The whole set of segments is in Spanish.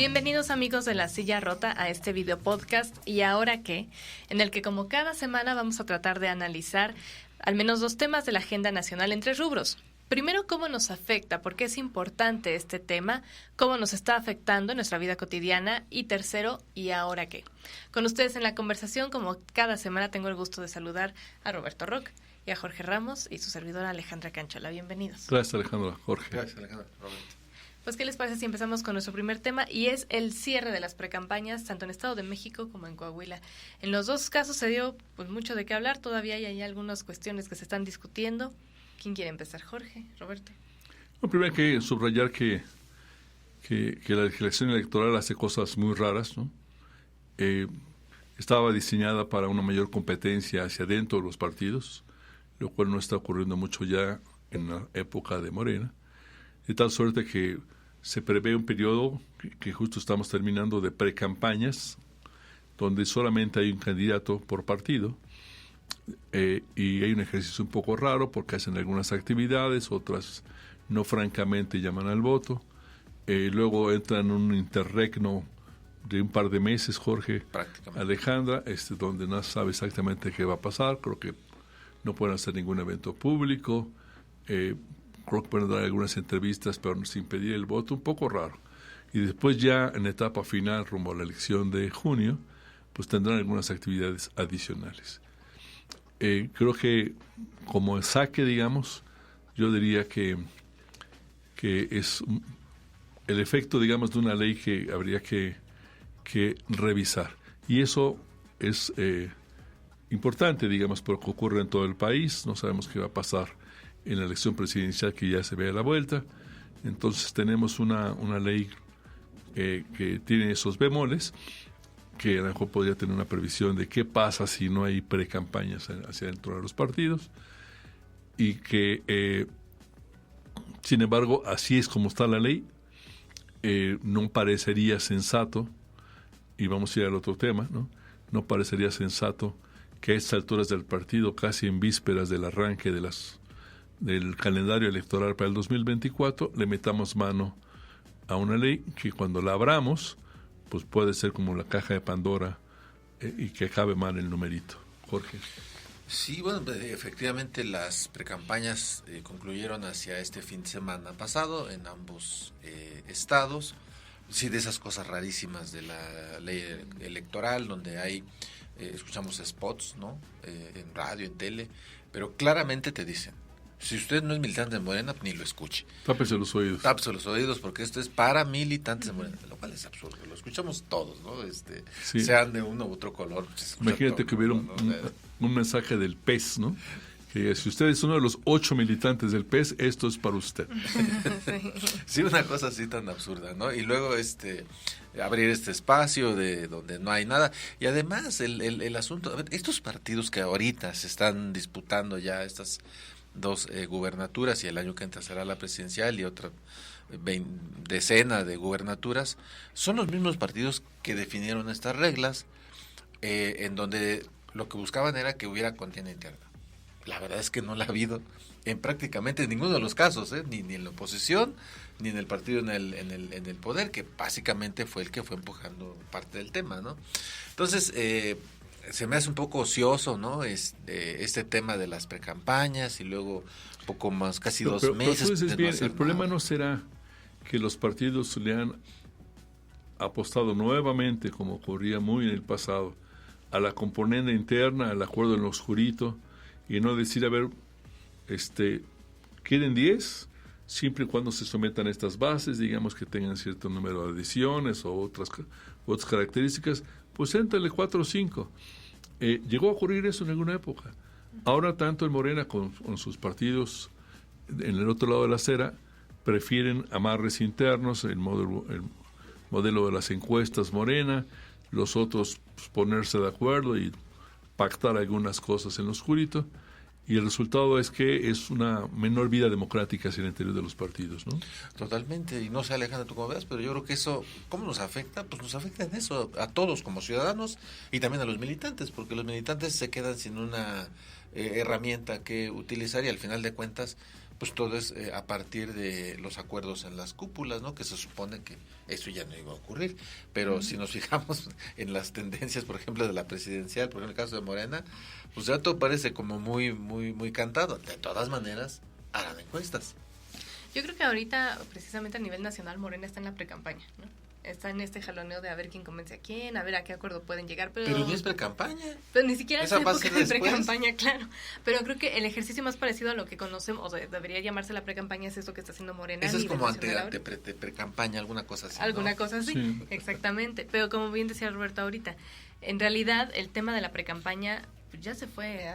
Bienvenidos amigos de La Silla Rota a este video podcast ¿Y ahora qué?, en el que como cada semana vamos a tratar de analizar al menos 2 temas de la agenda nacional en 3 rubros. Primero, cómo nos afecta, por qué es importante este tema, cómo nos está afectando en nuestra vida cotidiana y tercero, ¿y ahora qué? Con ustedes en la conversación, como cada semana, tengo el gusto de saludar a Roberto Rock y a Jorge Ramos y su servidora Alejandra Canchola. Bienvenidos. Gracias, Alejandra. Jorge. Gracias, Alejandra. Roberto. Pues, ¿qué les parece si empezamos con nuestro primer tema? Y es el cierre de las precampañas, tanto en Estado de México como en Coahuila. En los 2 casos se dio pues mucho de qué hablar, todavía hay algunas cuestiones que se están discutiendo. ¿Quién quiere empezar? ¿Jorge? ¿Roberto? Bueno, primero hay que subrayar que la legislación electoral hace cosas muy raras, ¿no? Estaba diseñada para una mayor competencia hacia adentro de los partidos, lo cual no está ocurriendo mucho ya en la época de Morena, de tal suerte que se prevé un periodo que justo estamos terminando de precampañas, donde solamente hay un candidato por partido, y hay un ejercicio un poco raro porque hacen algunas actividades, otras no francamente llaman al voto. Luego entra en un interregno de un par de meses, Jorge, Alejandra, donde no sabe exactamente qué va a pasar. Creo que no pueden hacer ningún evento público, creo que pueden dar algunas entrevistas pero sin pedir el voto, un poco raro. Y después ya en etapa final, rumbo a la elección de junio, pues tendrán algunas actividades adicionales. Creo que como saque, digamos, yo diría que es el efecto, digamos, de una ley que habría que revisar. Y eso es importante, digamos, porque ocurre en todo el país. No sabemos qué va a pasar en la elección presidencial que ya se ve a la vuelta. Entonces tenemos una ley que tiene esos bemoles, que a lo mejor podría tener una previsión de qué pasa si no hay precampañas hacia dentro de los partidos, y que, sin embargo, así es como está la ley, no parecería sensato, y vamos a ir al otro tema, no parecería sensato que a estas alturas del partido, casi en vísperas del arranque del calendario electoral para el 2024, le metamos mano a una ley que cuando la abramos, pues puede ser como la caja de Pandora, y que acabe mal el numerito. Jorge. Sí, bueno, efectivamente las precampañas concluyeron hacia este fin de semana pasado en ambos estados. Sí, de esas cosas rarísimas de la ley electoral, donde hay, escuchamos spots, ¿no? En radio, en tele, pero claramente te dicen, si usted no es militante de Morena, ni lo escuche. Tápese los oídos. Tápese los oídos, porque esto es para militantes de Morena, lo cual es absurdo. Lo escuchamos todos, ¿no? Sí. Sean de uno u otro color. Imagínate que hubiera un mensaje del PES, ¿no? Que si usted es uno de los 8 militantes del PES, esto es para usted. Sí, una cosa así tan absurda, ¿no? Y luego abrir este espacio de donde no hay nada. Y además el asunto, a ver, estos partidos que ahorita se están disputando ya estas 2 gubernaturas, y el año que entra será la presidencial y otra decena de gubernaturas, son los mismos partidos que definieron estas reglas, en donde lo que buscaban era que hubiera contienda interna. La verdad es que no la ha habido en prácticamente ninguno de los casos, ni en la oposición, ni en el partido en el poder, que básicamente fue el que fue empujando parte del tema, ¿no? Entonces, se me hace un poco ocioso, ¿no? Este tema de las precampañas, y luego un poco más, casi 2 meses. Pero tú dices bien, el problema no será que los partidos le han apostado nuevamente, como ocurría muy en el pasado, a la componente interna, al acuerdo en lo oscurito, y no decir, a ver, queden 10, siempre y cuando se sometan a estas bases, digamos que tengan cierto número de adiciones o otras características, pues éntrale 4 o 5. Llegó a ocurrir eso en alguna época. Ahora tanto el Morena con sus partidos en el otro lado de la acera prefieren amarres internos, el modelo de las encuestas Morena, los otros pues, ponerse de acuerdo y pactar algunas cosas en lo oscurito, y el resultado es que es una menor vida democrática hacia el interior de los partidos, ¿no? Totalmente, y no sé, Alejandra, tú cómo veas, pero yo creo que eso, ¿cómo nos afecta? Pues nos afecta en eso, a todos como ciudadanos y también a los militantes, porque los militantes se quedan sin una herramienta que utilizar, y al final de cuentas, pues todo es a partir de los acuerdos en las cúpulas, ¿no? Que se supone que eso ya no iba a ocurrir, pero si nos fijamos en las tendencias, por ejemplo, de la presidencial, por ejemplo, en el caso de Morena, pues ya todo parece como muy cantado. De todas maneras, harán encuestas. Yo creo que ahorita, precisamente a nivel nacional, Morena está en la precampaña, ¿no? Está en este jaloneo de a ver quién convence a quién, a ver a qué acuerdo pueden llegar. Pero ni es precampaña. Pero ni siquiera es época de después. Precampaña, claro. Pero creo que el ejercicio más parecido a lo que conocemos, o sea, debería llamarse la precampaña, es esto que está haciendo Morena. Eso es como ante precampaña, alguna cosa así. Alguna ¿no? cosa así, sí. Exactamente. Pero como bien decía Roberto ahorita, en realidad el tema de la precampaña pues ya se fue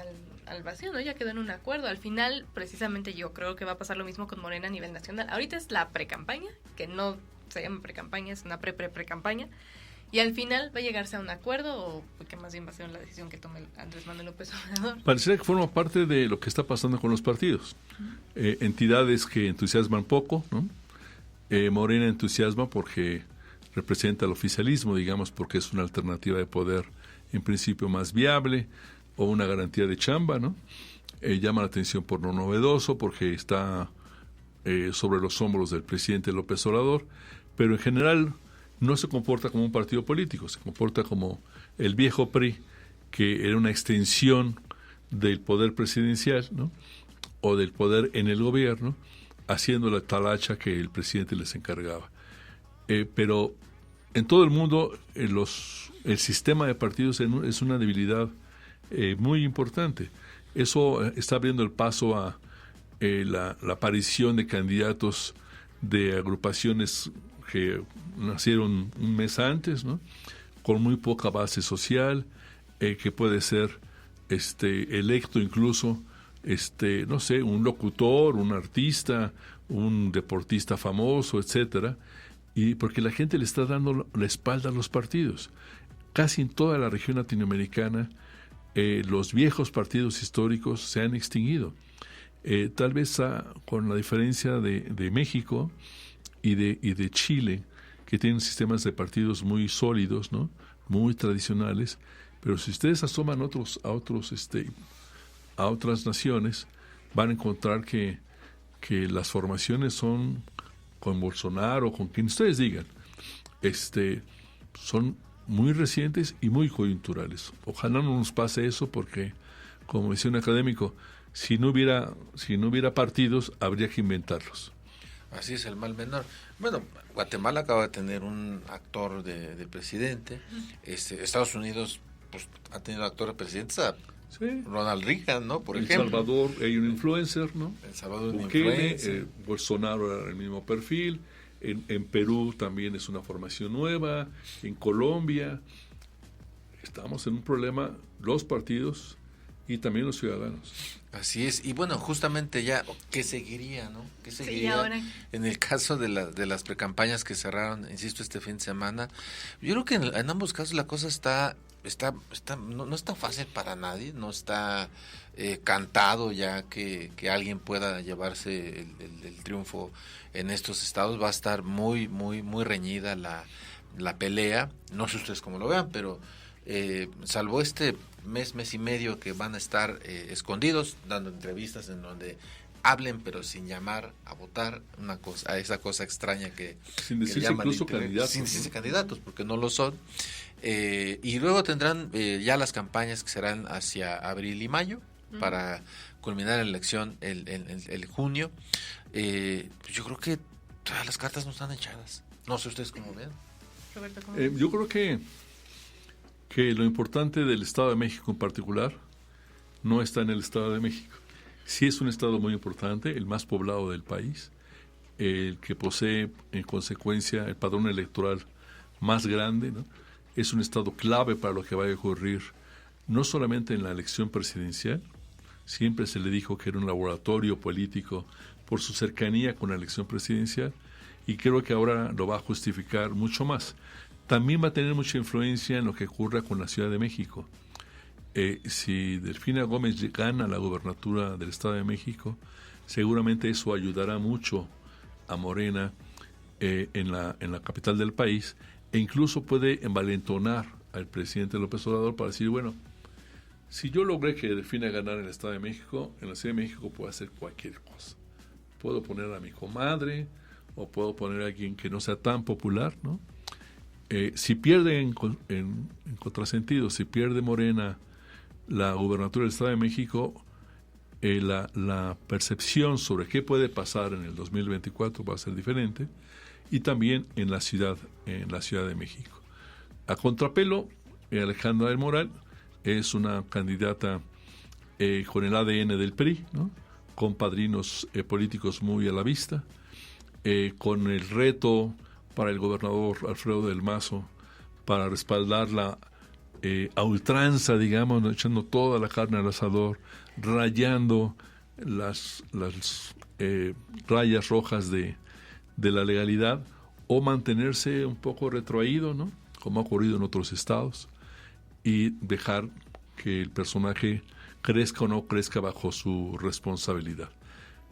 al vacío, ¿no? Ya quedó en un acuerdo. Al final, precisamente yo creo que va a pasar lo mismo con Morena a nivel nacional. Ahorita es la precampaña, que no se llama precampaña, es una pre-pre-precampaña, y al final va a llegarse a un acuerdo, o que más bien va a ser la decisión que tome Andrés Manuel López Obrador. Pareciera que forma parte de lo que está pasando con los partidos. Entidades que entusiasman poco, ¿no? Morena entusiasma porque representa el oficialismo, digamos, porque es una alternativa de poder en principio más viable, o una garantía de chamba, ¿no? Llama la atención por lo novedoso, porque está sobre los hombros del presidente López Obrador, pero en general no se comporta como un partido político, se comporta como el viejo PRI, que era una extensión del poder presidencial, ¿no? O del poder en el gobierno, haciendo la talacha que el presidente les encargaba. Pero en todo el mundo el sistema de partidos es una debilidad muy importante. Eso está abriendo el paso a la aparición de candidatos de agrupaciones que nacieron un mes antes, ¿no? Con muy poca base social, que puede ser electo incluso no sé, un locutor, un artista, un deportista famoso, etcétera, y porque la gente le está dando la espalda a los partidos. Casi en toda la región latinoamericana los viejos partidos históricos se han extinguido. Tal vez con la diferencia de México y de Chile, que tienen sistemas de partidos muy sólidos, ¿no? Muy tradicionales, pero si ustedes asoman a otras naciones, van a encontrar que las formaciones son con Bolsonaro, con quien ustedes digan, son muy recientes y muy coyunturales. Ojalá no nos pase eso, porque, como decía un académico, si no hubiera partidos, habría que inventarlos. Así es el mal menor. Bueno, Guatemala acaba de tener un actor de presidente. Estados Unidos pues ha tenido actor de presidente. Sí. Ronald Reagan, ¿no? Por ejemplo. El Salvador hay un influencer, ¿no? El Salvador un influencer. Bolsonaro era el mismo perfil. En Perú también es una formación nueva. En Colombia estamos en un problema, los partidos y también los ciudadanos. Así es. Y bueno, justamente ya, ¿qué seguiría, no? ¿Qué seguiría? Sí, ahora. En el caso de las precampañas que cerraron, insisto, este fin de semana, yo creo que en ambos casos la cosa no está fácil para nadie, no está cantado ya que alguien pueda llevarse el triunfo en estos estados. Va a estar muy reñida la pelea, no sé ustedes cómo lo vean, pero salvo este mes y medio que van a estar escondidos, dando entrevistas en donde hablen pero sin llamar a votar, a esa cosa extraña que sin decirse incluso candidatos, sin decirse candidatos, porque no lo son. Y luego tendrán ya las campañas que serán hacia abril y mayo, para culminar la elección el junio. Pues yo creo que todas las cartas no están echadas. No sé ustedes cómo ven. Roberto, ¿cómo yo creo que lo importante del Estado de México en particular no está en el Estado de México. Sí es un estado muy importante, el más poblado del país, el que posee en consecuencia el padrón electoral más grande, ¿no? Es un estado clave para lo que vaya a ocurrir, no solamente en la elección presidencial. Siempre se le dijo que era un laboratorio político por su cercanía con la elección presidencial, y creo que ahora lo va a justificar mucho más. También va a tener mucha influencia en lo que ocurra con la Ciudad de México. Si Delfina Gómez gana la gubernatura del Estado de México, seguramente eso ayudará mucho a Morena en la capital del país, e incluso puede envalentonar al presidente López Obrador para decir, bueno, si yo logré que Delfina ganara en el Estado de México, en la Ciudad de México puedo hacer cualquier cosa. puedo poner a mi comadre o puedo poner a alguien que no sea tan popular, ¿no? Si pierde en contrasentido, si pierde Morena la gubernatura del Estado de México, la percepción sobre qué puede pasar en el 2024 va a ser diferente, y también en la Ciudad de México. A contrapelo, Alejandra del Moral es una candidata con el ADN del PRI, ¿no? Con padrinos políticos muy a la vista, con el reto para el gobernador Alfredo del Mazo para respaldarla a ultranza, digamos, ¿no? Echando toda la carne al asador, rayando las rayas rojas de la legalidad, o mantenerse un poco retroído, ¿no? Como ha ocurrido en otros estados, y dejar que el personaje crezca o no crezca bajo su responsabilidad.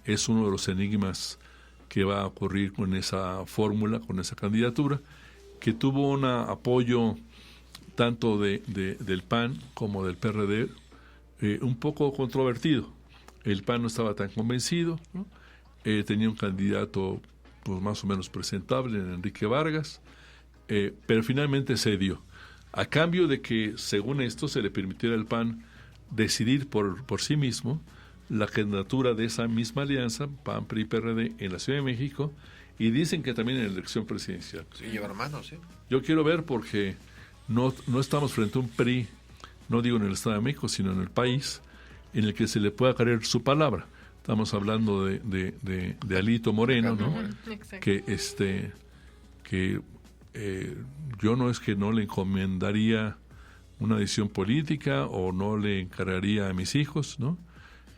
Es uno de los enigmas que va a ocurrir con esa fórmula, con esa candidatura, que tuvo un apoyo tanto del PAN como del PRD, un poco controvertido. El PAN no estaba tan convencido, ¿no? Tenía un candidato pues, más o menos presentable, en Enrique Vargas, pero finalmente cedió, a cambio de que, según esto, se le permitiera al PAN decidir por sí mismo la candidatura de esa misma alianza, PAN, PRI, PRD, en la Ciudad de México, y dicen que también en la elección presidencial. Sí, llevar manos, sí. Yo quiero ver, porque no estamos frente a un PRI, no digo en el Estado de México, sino en el país, en el que se le pueda creer su palabra. Estamos hablando de Alito Moreno, ¿no? Que yo no es que no le encomendaría una decisión política o no le encargaría a mis hijos, ¿no?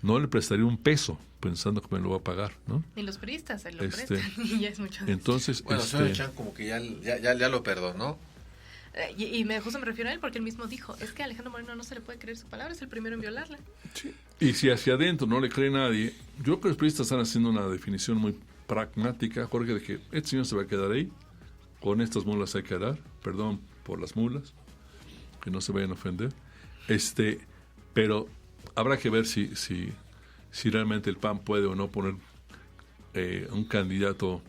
No le prestaría un peso pensando que me lo va a pagar, ¿no? Ni los priistas se lo prestan, y ya es mucho. Entonces, bueno, señor Chan como que ya lo perdonó. Y justo me refiero a él porque él mismo dijo, es que a Alejandro Moreno no se le puede creer su palabra, es el primero en violarla. Sí. Y si hacia adentro no le cree nadie, yo creo que los periodistas están haciendo una definición muy pragmática, Jorge, de que este señor se va a quedar ahí, con estas mulas hay que dar, perdón por las mulas, que no se vayan a ofender, pero habrá que ver si realmente el PAN puede o no poner un candidato,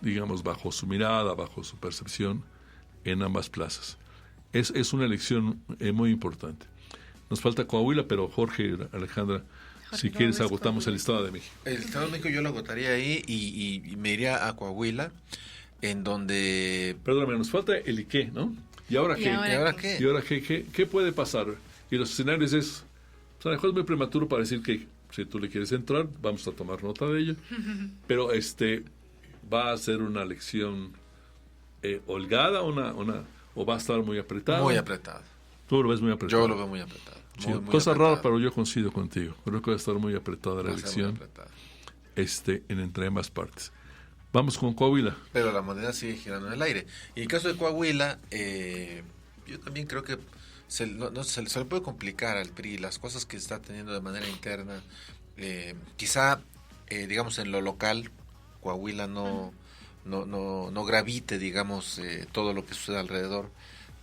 digamos, bajo su mirada, bajo su percepción, en ambas plazas. Es una elección muy importante. Nos falta Coahuila, pero Jorge, Alejandra, si quieres agotamos el Estado de México. El Estado de México yo lo agotaría ahí y me iría a Coahuila, en donde... Perdóname, nos falta el Iqué, ¿no? ¿Y ahora qué? ¿Y ahora qué? ¿Y ahora qué puede pasar? Y los escenarios es... O sea, a lo mejor es muy prematuro para decir que si tú le quieres entrar, vamos a tomar nota de ello. Pero va a ser una elección holgada, o va a estar muy apretada. Muy apretada. Tú lo ves muy apretado. Yo lo veo muy apretado. Sí, cosa rara, pero yo coincido contigo. Creo que va a estar muy apretada la elección entre ambas partes. Vamos con Coahuila. Pero la moneda sigue girando en el aire. Y en el caso de Coahuila, yo también creo que se le puede complicar al PRI las cosas que está teniendo de manera interna. Quizá, digamos, en lo local, Coahuila no gravite, digamos, todo lo que sucede alrededor,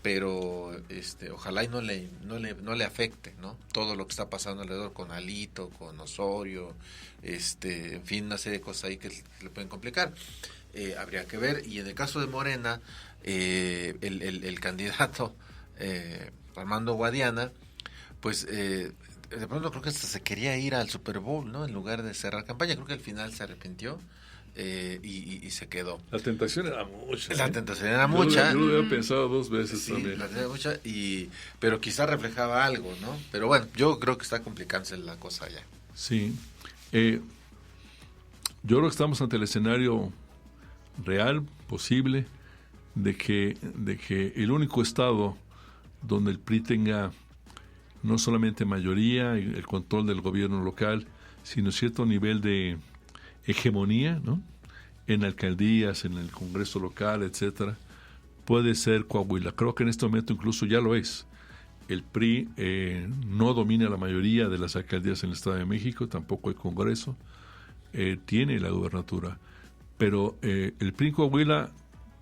pero ojalá y no le afecte, ¿no? Todo lo que está pasando alrededor con Alito, con Osorio, en fin, una serie de cosas ahí que le pueden complicar. Habría que ver. Y en el caso de Morena, el candidato Armando Guadiana, pues de pronto creo que hasta se quería ir al Super Bowl, ¿no? En lugar de cerrar campaña. Creo que al final se arrepintió. Y se quedó. La tentación era mucha. La tentación era mucha. Yo lo había pensado 2 veces también. La tentación era mucha, pero quizá reflejaba algo, ¿no? Pero bueno, yo creo que está complicándose la cosa ya. Sí. Yo creo que estamos ante el escenario real, posible, de que el único estado donde el PRI tenga no solamente mayoría y el control del gobierno local, sino cierto nivel de hegemonía, ¿no? En alcaldías, en el Congreso local, etcétera, puede ser Coahuila. Creo que en este momento incluso ya lo es. El PRI no domina la mayoría de las alcaldías en el Estado de México, tampoco el Congreso, tiene la gubernatura, pero el PRI en Coahuila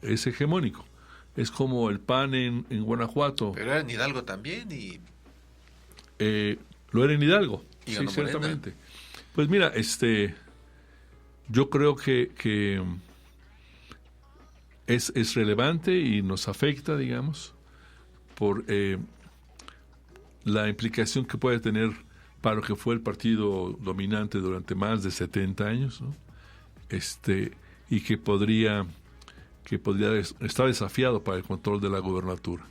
es hegemónico. Es como el PAN en Guanajuato. Pero era en Hidalgo también lo era en Hidalgo, y sí, ganó ciertamente. Morena. Pues mira, Yo creo que es relevante y nos afecta, digamos, por la implicación que puede tener para lo que fue el partido dominante durante más de 70 años, ¿no? Y que podría estar desafiado para el control de la gubernatura.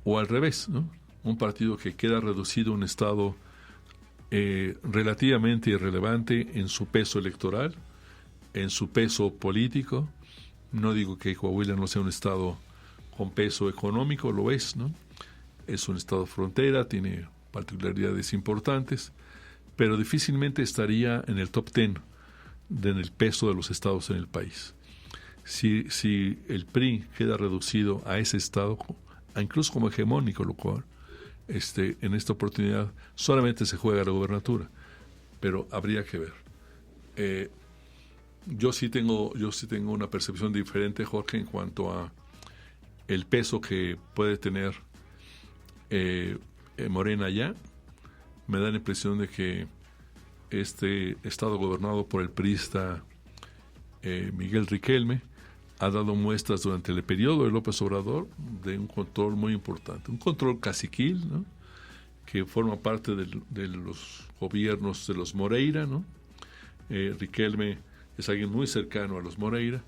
O al revés, ¿no? Un partido que queda reducido a un estado relativamente irrelevante en su peso electoral, en su peso político. No digo que Coahuila no sea un estado con peso económico, lo es, ¿no? Es un estado frontera, tiene particularidades importantes, pero difícilmente estaría en el top 10 en el peso de los estados en el país. Si el PRI queda reducido a ese estado, incluso como hegemónico, lo cual en esta oportunidad solamente se juega la gobernatura, pero habría que ver. Yo sí tengo una percepción diferente, Jorge, en cuanto a el peso que puede tener Morena allá. Me da la impresión de que este estado gobernado por el priista Miguel Riquelme ha dado muestras durante el periodo de López Obrador de un control muy importante, un control caciquil, ¿no? Que forma parte de los gobiernos de los Moreira, ¿no? Riquelme es alguien muy cercano a los Moreira,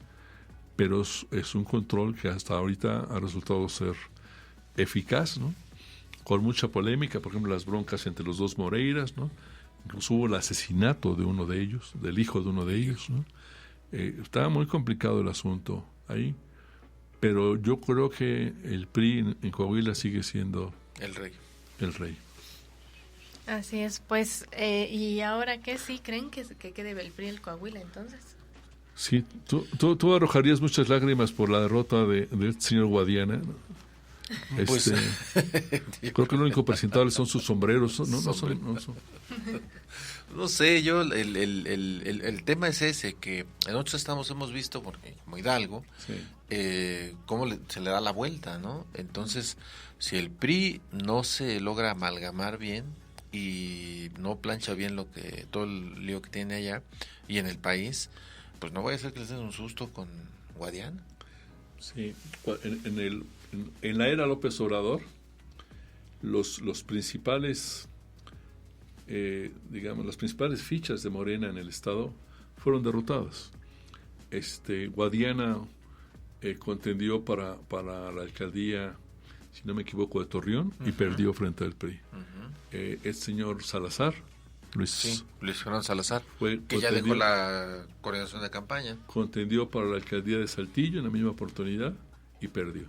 pero es un control que hasta ahorita ha resultado ser eficaz, ¿no? Con mucha polémica, por ejemplo, las broncas entre los dos Moreiras, ¿no? Incluso hubo el asesinato de uno de ellos, del hijo de uno de ellos, ¿no? Estaba muy complicado el asunto ahí, pero yo creo que el PRI en Coahuila sigue siendo el rey. El rey. Así es, pues, ¿y ahora qué? ¿Sí creen que quede el PRI el Coahuila entonces? Sí, tú arrojarías muchas lágrimas por la derrota de este señor Guadiana, ¿no? Pues, creo que lo único presentable son sus sombreros, ¿no? No sé, yo el tema es ese, que en otros estados hemos visto, porque como Hidalgo, sí, cómo se le da la vuelta, ¿no? Entonces, si el PRI no se logra amalgamar bien y no plancha bien todo el lío que tiene allá y en el país, pues no vaya a ser que les den un susto con Guadiana. Sí, en la era López Obrador, los principales, las principales fichas de Morena en el estado fueron derrotadas. Guadiana contendió para la alcaldía, si no me equivoco, de Torreón, y perdió frente al PRI. El señor Salazar, Luis Fernando Salazar, que ya dejó la coordinación de campaña. Contendió para la alcaldía de Saltillo en la misma oportunidad y perdió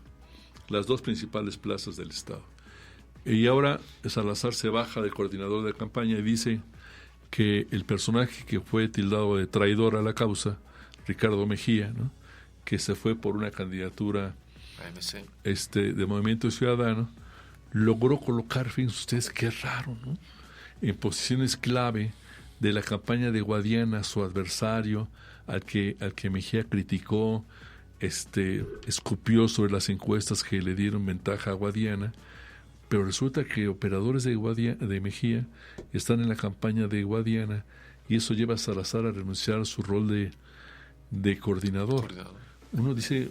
las dos principales plazas del estado. Y ahora Salazar se baja de coordinador de campaña y dice que el personaje que fue tildado de traidor a la causa, Ricardo Mejía, ¿no? Que se fue por una candidatura de Movimiento Ciudadano, logró colocar, fíjense ustedes qué raro, ¿no?, en posiciones clave de la campaña de Guadiana, su adversario, al que Mejía criticó, escupió sobre las encuestas que le dieron ventaja a Guadiana, pero resulta que operadores de Mejía están en la campaña de Guadiana y eso lleva a Salazar a renunciar a su rol de coordinador. Uno dice,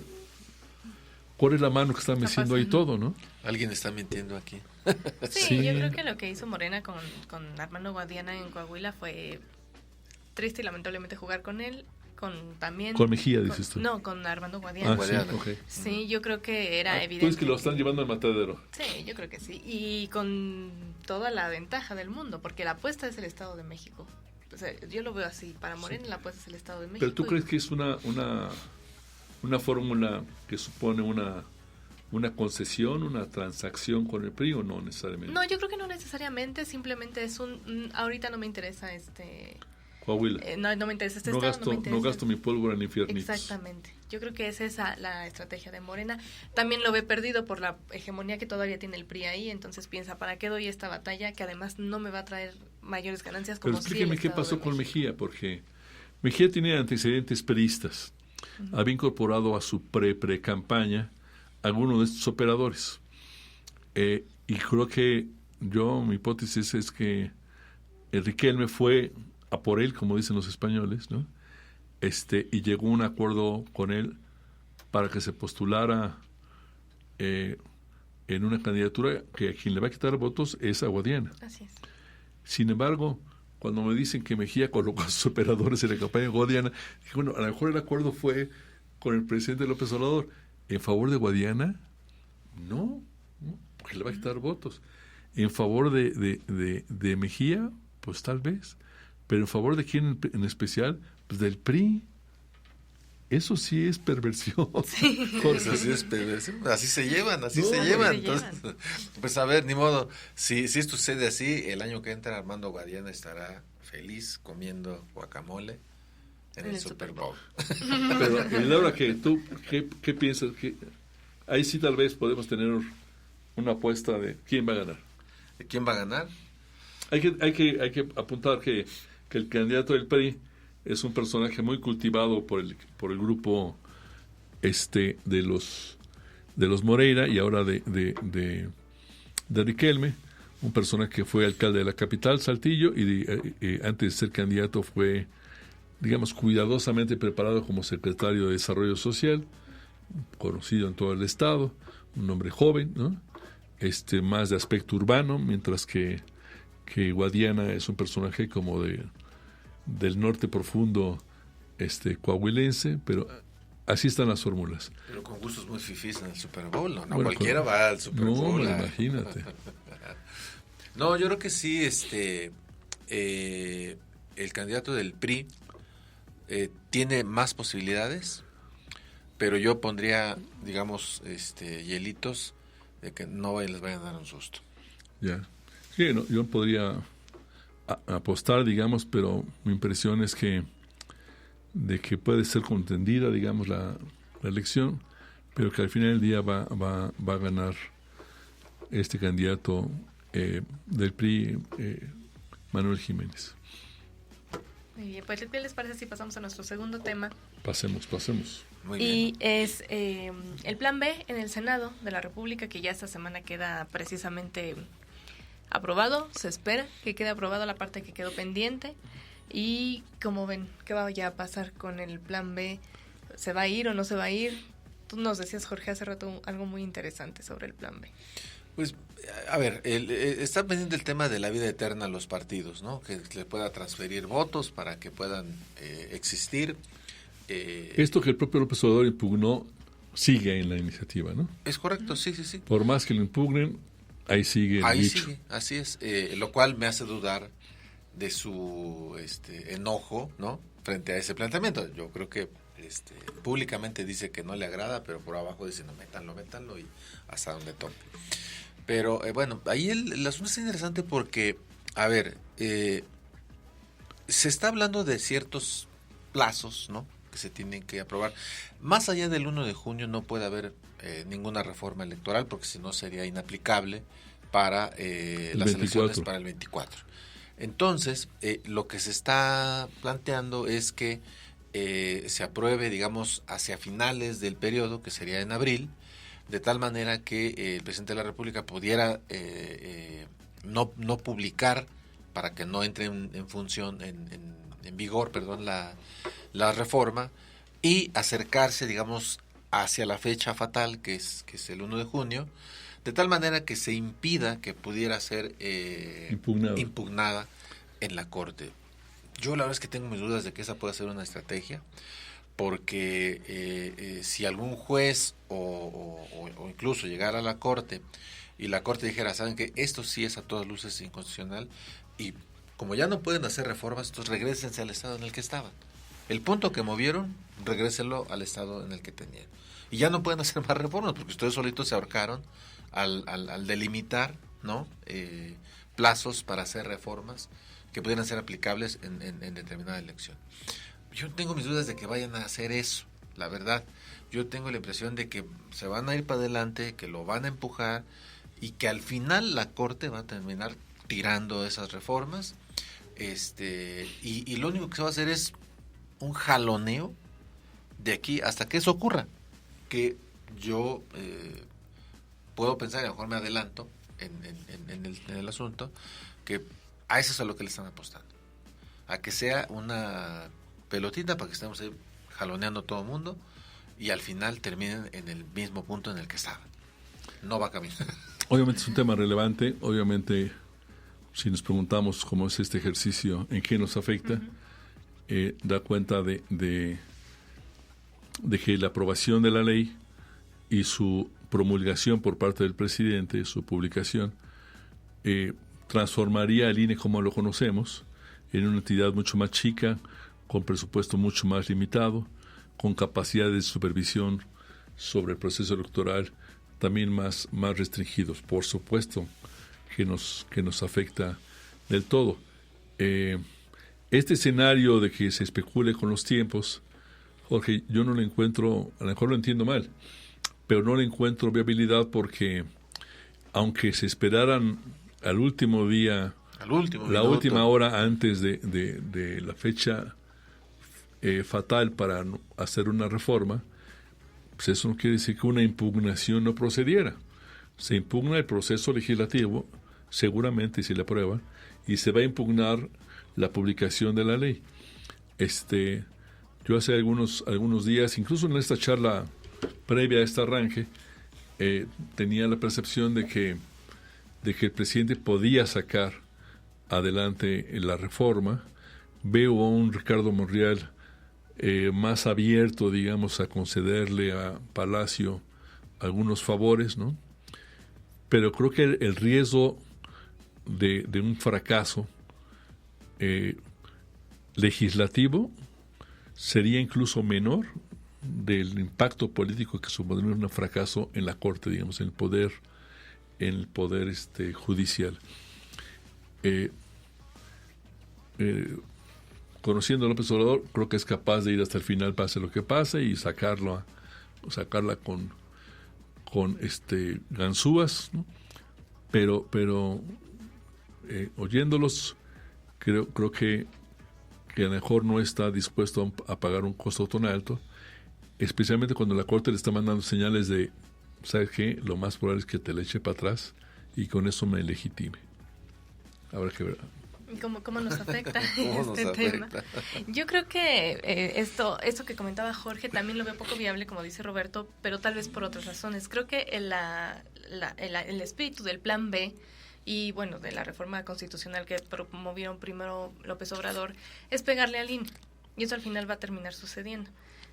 ¿cuál es la mano que está meciendo ahí todo, no? Alguien está mintiendo aquí. Sí, yo creo que lo que hizo Morena con Armando Guadiana en Coahuila fue triste y lamentablemente jugar con él, con Mejía, dices tú. No, con Armando Guadiana. Sí, okay. Sí, yo creo que era evidente. Tú dices que lo están llevando al matadero. Sí, yo creo que sí. Y con toda la ventaja del mundo, porque la apuesta es el Estado de México. O sea, yo lo veo así. Para Morena la apuesta es el Estado de México. ¿Pero tú crees que es una fórmula que supone una concesión, una transacción con el PRI o no necesariamente? No, yo creo que no necesariamente. Simplemente es ahorita no me interesa Coahuila. No me interesa estado. No gasto mi pólvora en infiernitos. Exactamente. Yo creo que es esa la estrategia de Morena. También lo ve perdido por la hegemonía que todavía tiene el PRI ahí. Entonces piensa, ¿para qué doy esta batalla que además no me va a traer mayores ganancias? Como Pero explíqueme qué pasó con Mejía, porque Mejía tiene antecedentes priistas. Uh-huh. Había incorporado a su pre-campaña algunos de estos operadores. Y creo que mi hipótesis es que Riquelme fue a por él, como dicen los españoles, ¿no? Y llegó a un acuerdo con él para que se postulara en una candidatura que a quien le va a quitar votos es a Guadiana. Así es. Sin embargo, cuando me dicen que Mejía colocó a sus operadores en la campaña de Guadiana, dije, bueno, a lo mejor el acuerdo fue con el presidente López Obrador. ¿En favor de Guadiana? No, porque le va a quitar votos. ¿En favor de Mejía? Pues tal vez. Pero ¿en favor de quién en especial? Pues del PRI. Eso sí es perversión. Sí. Eso sí es perversión. Así se llevan. Entonces, pues a ver, ni modo. Si esto sucede así, el año que entra Armando Guadiana estará feliz comiendo guacamole en el Super Bowl. Pero, Laura, ¿tú qué piensas? Ahí sí tal vez podemos tener una apuesta de quién va a ganar. ¿Quién va a ganar? Hay que apuntar que el candidato del PRI es un personaje muy cultivado por el grupo de los Moreira y ahora de Riquelme, un personaje que fue alcalde de la capital, Saltillo, y antes de ser candidato fue, digamos, cuidadosamente preparado como secretario de Desarrollo Social, conocido en todo el estado, un hombre joven, ¿no? Más de aspecto urbano, mientras que Guadiana es un personaje como del norte profundo coahuilense, pero así están las fórmulas. Pero con gustos muy fifís en el Super Bowl, ¿no? Bueno, cualquiera va al Super Bowl. No, imagínate. No, yo creo que sí, el candidato del PRI tiene más posibilidades, pero yo pondría, digamos, hielitos de que no les vayan a dar un susto. Ya. Sí, no, yo podría apostar, digamos, pero mi impresión es de que puede ser contendida, digamos, la elección, pero que al final del día va a ganar este candidato del PRI, Manuel Jiménez. Muy bien, pues ¿qué les parece si pasamos a nuestro segundo tema? Pasemos. Muy bien. Y es el Plan B en el Senado de la República, que ya esta semana queda precisamente aprobado. Se espera que quede aprobado la parte que quedó pendiente. Y como ven, ¿qué va ya a pasar con el Plan B? ¿Se va a ir o no se va a ir? Tú nos decías, Jorge, hace rato algo muy interesante sobre el Plan B. Pues, a ver, está pendiente el tema de la vida eterna a los partidos, ¿no? Que le pueda transferir votos para que puedan existir. Esto que el propio López Obrador impugnó sigue en la iniciativa, ¿no? Es correcto, sí. Por más que lo impugnen, ahí sigue el dicho. Sigue, así es. Lo cual me hace dudar de su enojo, ¿no? Frente a ese planteamiento. Yo creo que públicamente dice que no le agrada, pero por abajo dice, no, métanlo y hasta donde tope. Pero bueno, ahí el asunto es interesante porque, a ver, se está hablando de ciertos plazos, ¿no? Que se tienen que aprobar. Más allá del 1 de junio no puede haber ninguna reforma electoral porque si no sería inaplicable para las elecciones para el 24. Entonces, lo que se está planteando es que se apruebe, digamos, hacia finales del periodo, que sería en abril, de tal manera que el presidente de la República pudiera no publicar para que no entre en función, en vigor, perdón, la reforma y acercarse, digamos, hacia la fecha fatal que es el 1 de junio, de tal manera que se impida que pudiera ser impugnada en la Corte. Yo la verdad es que tengo mis dudas de que esa pueda ser una estrategia, porque si algún juez o incluso llegara a la Corte y la Corte dijera, saben que esto sí es a todas luces inconstitucional y como ya no pueden hacer reformas, entonces regrésense al estado en el que estaban. El punto que movieron, regrésenlo al estado en el que tenían. Y ya no pueden hacer más reformas porque ustedes solitos se ahorcaron al delimitar, ¿no? Plazos para hacer reformas que pudieran ser aplicables en determinada elección. Yo tengo mis dudas de que vayan a hacer eso, la verdad. Yo tengo la impresión de que se van a ir para adelante, que lo van a empujar y que al final la Corte va a terminar tirando esas reformas. Y lo único que se va a hacer es un jaloneo de aquí hasta que eso ocurra. Que yo puedo pensar, y a lo mejor me adelanto en el asunto, que a eso es a lo que le están apostando. a que sea una pelotita para que estemos ahí jaloneando todo el mundo y al final terminen en el mismo punto en el que estaban. No va a caminar. Obviamente es un tema relevante, obviamente si nos preguntamos cómo es este ejercicio, en qué nos afecta, da cuenta de que la aprobación de la ley y su promulgación por parte del presidente, su publicación, transformaría al INE como lo conocemos en una entidad mucho más chica, con presupuesto mucho más limitado, con capacidades de supervisión sobre el proceso electoral también más restringidos. Por supuesto que nos afecta del todo. Este escenario de que se especule con los tiempos, Jorge, yo no le encuentro, a lo mejor lo entiendo mal, pero no le encuentro viabilidad porque aunque se esperaran al último día, la última hora antes de la fecha fatal para hacer una reforma, pues eso no quiere decir que una impugnación no procediera. Se impugna el proceso legislativo, seguramente si le aprueban, y se va a impugnar la publicación de la ley. Yo hace algunos días, incluso en esta charla previa a este arranque, tenía la percepción de que el presidente podía sacar adelante la reforma. Veo a un Ricardo Monreal más abierto, digamos, a concederle a Palacio algunos favores, ¿no? Pero creo que el riesgo de un fracaso legislativo sería incluso menor del impacto político que supondría un fracaso en la Corte, digamos, en el poder judicial. Conociendo a López Obrador, creo que es capaz de ir hasta el final, pase lo que pase, y sacarla con ganzúas, ¿no? Pero oyéndolos, creo que a lo mejor no está dispuesto a pagar un costo tan alto, especialmente cuando la Corte le está mandando señales de, ¿sabes qué? Lo más probable es que te le eche para atrás y con eso me legitime. Habrá que ver. ¿Cómo nos afecta tema? Yo creo que esto que comentaba Jorge también lo veo poco viable, como dice Roberto, pero tal vez por otras razones. Creo que el espíritu del Plan B y, bueno, de la reforma constitucional que promovieron primero López Obrador es pegarle al INE. Y eso al final va a terminar sucediendo.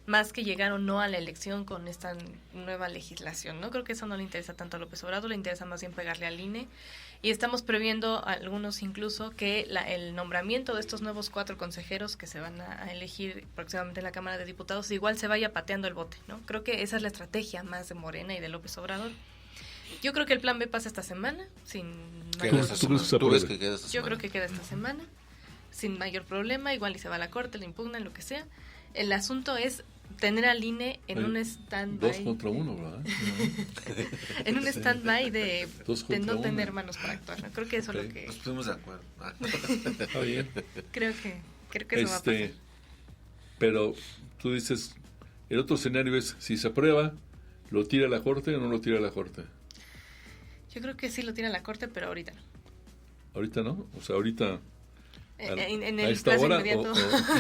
Más que llegar o no a la elección con esta nueva legislación, ¿no? Creo que eso no le interesa tanto a López Obrador, le interesa más bien pegarle al INE. Y estamos previendo algunos incluso que el nombramiento de estos nuevos 4 consejeros que se van a elegir próximamente en la Cámara de Diputados igual se vaya pateando el bote, ¿no? Creo que esa es la estrategia más de Morena y de López Obrador. Yo creo que el plan B pasa esta semana sin mayor problema. Yo creo que queda esta semana sin mayor problema, igual y se va a la Corte, le impugnan, lo que sea. El asunto es tener al INE en un stand-by. 2 contra 1, ¿verdad? En un stand-by de no tener manos para actuar, ¿no? Creo que eso es lo que... Nos pusimos de acuerdo. Está bien. Creo que eso va a pasar. Pero tú dices, el otro escenario es, si se aprueba, ¿lo tira a la Corte o no lo tira a la Corte? Yo creo que sí lo tira a la Corte, pero ahorita no. ¿Ahorita no? O sea, ahorita... En el plazo inmediato,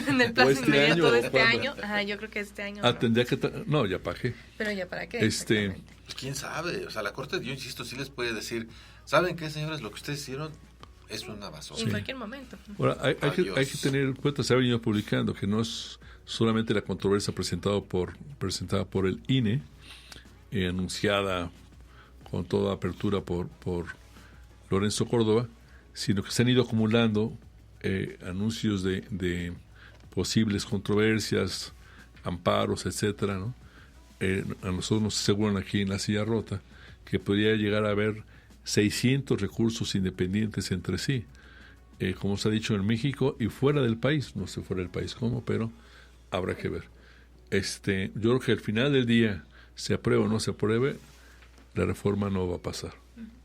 en el plazo inmediato de este año. Ajá, yo creo que este año no. Tendría que... No, ya para qué. Pero ya para qué. Pues quién sabe, o sea, la Corte, yo insisto, sí les puede decir, ¿saben qué, señores? Lo que ustedes hicieron es una basura. En cualquier momento. Ahora, hay que tener en cuenta, se ha venido publicando que no es solamente la controversia presentada por el INE, anunciada con toda apertura por Lorenzo Córdoba, sino que se han ido acumulando anuncios de posibles controversias, amparos, etcétera, ¿no? A nosotros nos aseguran aquí en La Silla Rota que podría llegar a haber 600 recursos independientes entre sí, como se ha dicho en México y fuera del país. No sé fuera del país cómo, pero habrá que ver. Yo creo que al final del día, se apruebe o no se apruebe, la reforma no va a pasar.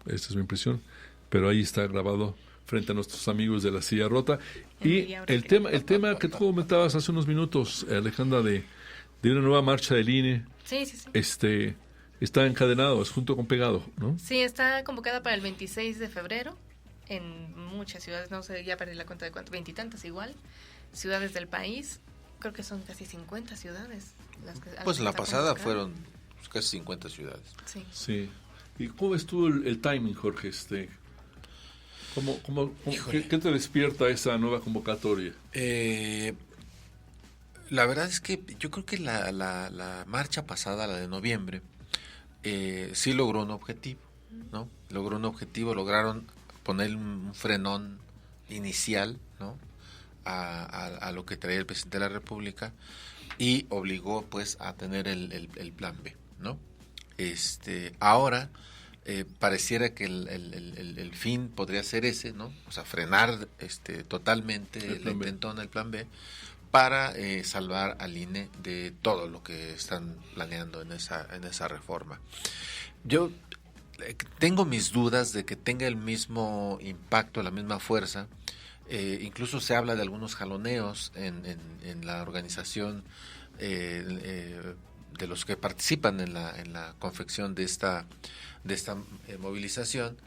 Esta es mi impresión, pero ahí está grabado frente a nuestros amigos de La Silla Rota. Y el tema que tú comentabas hace unos minutos, Alejandra, de una nueva marcha del INE, sí. está encadenado, es junto con pegado, ¿no? Sí, está convocada para el 26 de febrero. en muchas ciudades, no sé, ya perdí la cuenta de cuánto, 20 y tantas igual, ciudades del país, creo que son casi 50 ciudades. Pues la pasada fueron casi 50 ciudades. Sí. Sí. ¿Y cómo estuvo el timing, Jorge? ¿Qué te despierta esa nueva convocatoria? La verdad es que yo creo que la marcha pasada, la de noviembre, sí logró un objetivo, ¿no? Logró un objetivo, lograron poner un frenón inicial, ¿no? A lo que traía el presidente de la República y obligó pues a tener el plan B, ¿no? Ahora pareciera que el fin podría ser ese, ¿no? O sea, frenar totalmente la intentona, el plan B, para salvar al INE de todo lo que están planeando en esa reforma. Yo tengo mis dudas de que tenga el mismo impacto, la misma fuerza. Incluso se habla de algunos jaloneos en la organización de los que participan en la confección de esta movilización.